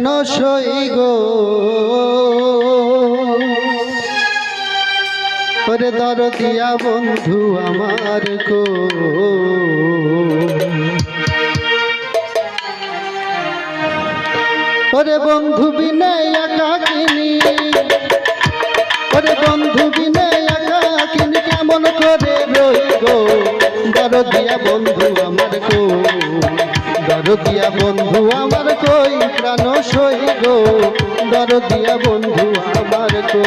প্রাণ সই গো ওরে দরদিয়া বন্ধু আমার গো ওরে বন্ধু বিনে একাকিনী ওরে বন্ধু বিনে একাকিনী কেমন করে রই গো দরদিয়া বন্ধু আমার গো দরদিয়া বন্ধু আমার কই প্রাণ সই গো দরদিয়া বন্ধু আমার গো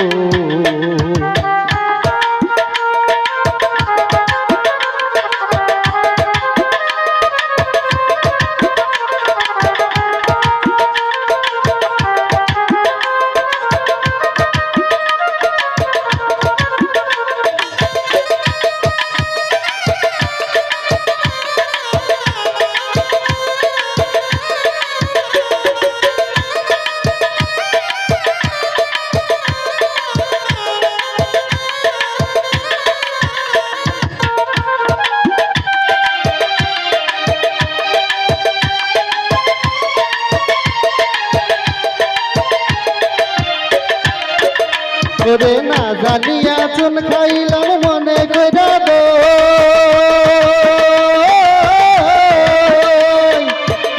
ওরে না জানিয়া চুন খাইলাম মনে কইরা দো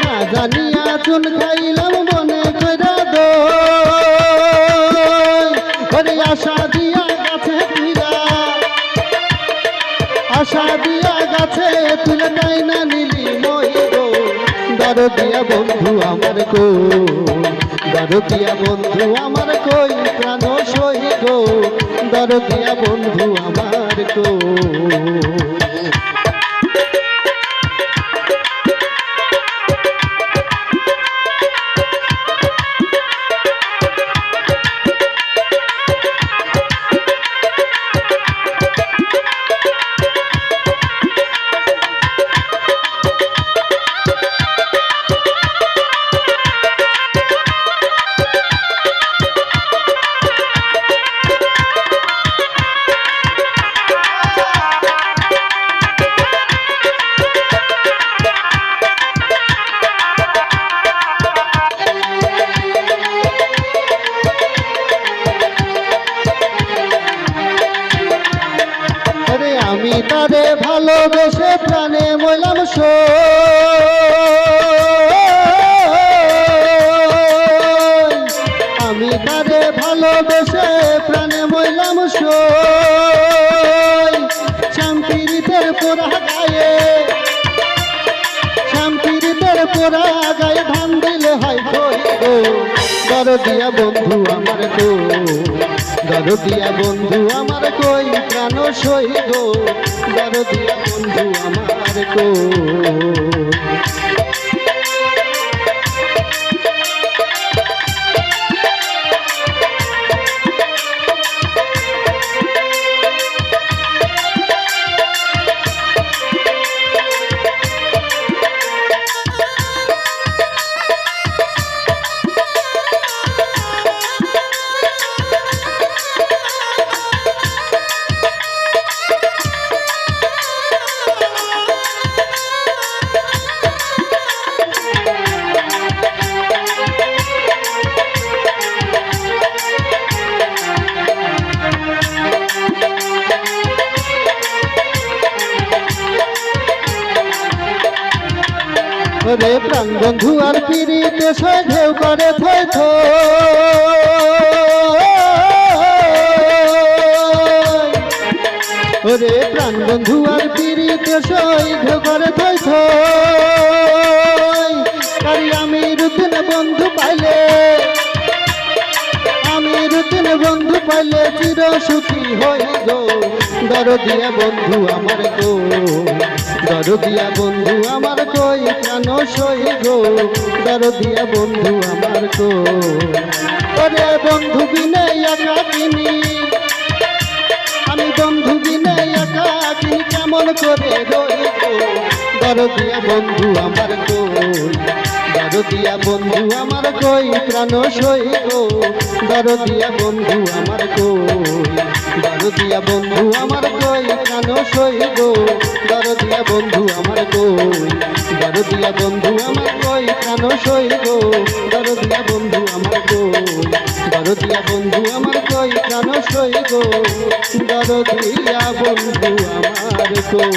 না জানিয়া চুন খাইলাম মনে কইরা দো ওরে আশা দিয়া গাছে তুইলা আশা দিয়া গাছে তুলে নাই না নিলি মই গো দরদিয়া বন্ধু আমার গো দরদিয়া বন্ধু আমার কই প্রাণ সই গো দরদিয়া বন্ধু আমার গো আমি তারে ভালোবেসে প্রাণে মইলাম আমি তারে ভালোবেসে প্রাণে মইলাম শান্তির পোড়া গায়ে শান্তির পোড়া গায়ে ধান দিলে হয় কই গো দরদিয়া বন্ধু আমার গো দরদিয়া বন্ধু আমার কই প্রাণ সই গো দরদিয়া বন্ধু আমার গো রে প্রাণ বন্ধু আর পিড়িতে সই ঢেউ করে থই ওরে প্রাণ বন্ধু আর পিড়িতে সই ঢেউ করে থই কারি আমি রুদিন বন্ধু পাইলে আমি রুদিন বন্ধু পাইলে চির সুখী হই গো দরদিয়া বন্ধু আমার গো দরদিয়া বন্ধু আমার কই প্রাণ সই গো দরদিয়া বন্ধু আমার গো ওরে বন্ধু বিনে একাকিনী আমি বন্ধু বিনে একাকিনী কেমন করে রই গো দরদিয়া বন্ধু আমার গো দরদিয়া বন্ধু আমার কই প্রাণ সই গো দরদিয়া বন্ধু আমার গো দরদিয়া বন্ধু আমার কই প্রাণ সই গো দরদিয়া বন্ধু আমার কই দরদিয়া বন্ধু আমার কই প্রাণ সই গো দরদিয়া দরদিয়া বন্ধু আমার কই, দরদিয়া বন্ধু আমার কই প্রাণ সই গো, দরদিয়া বন্ধু আমার কই।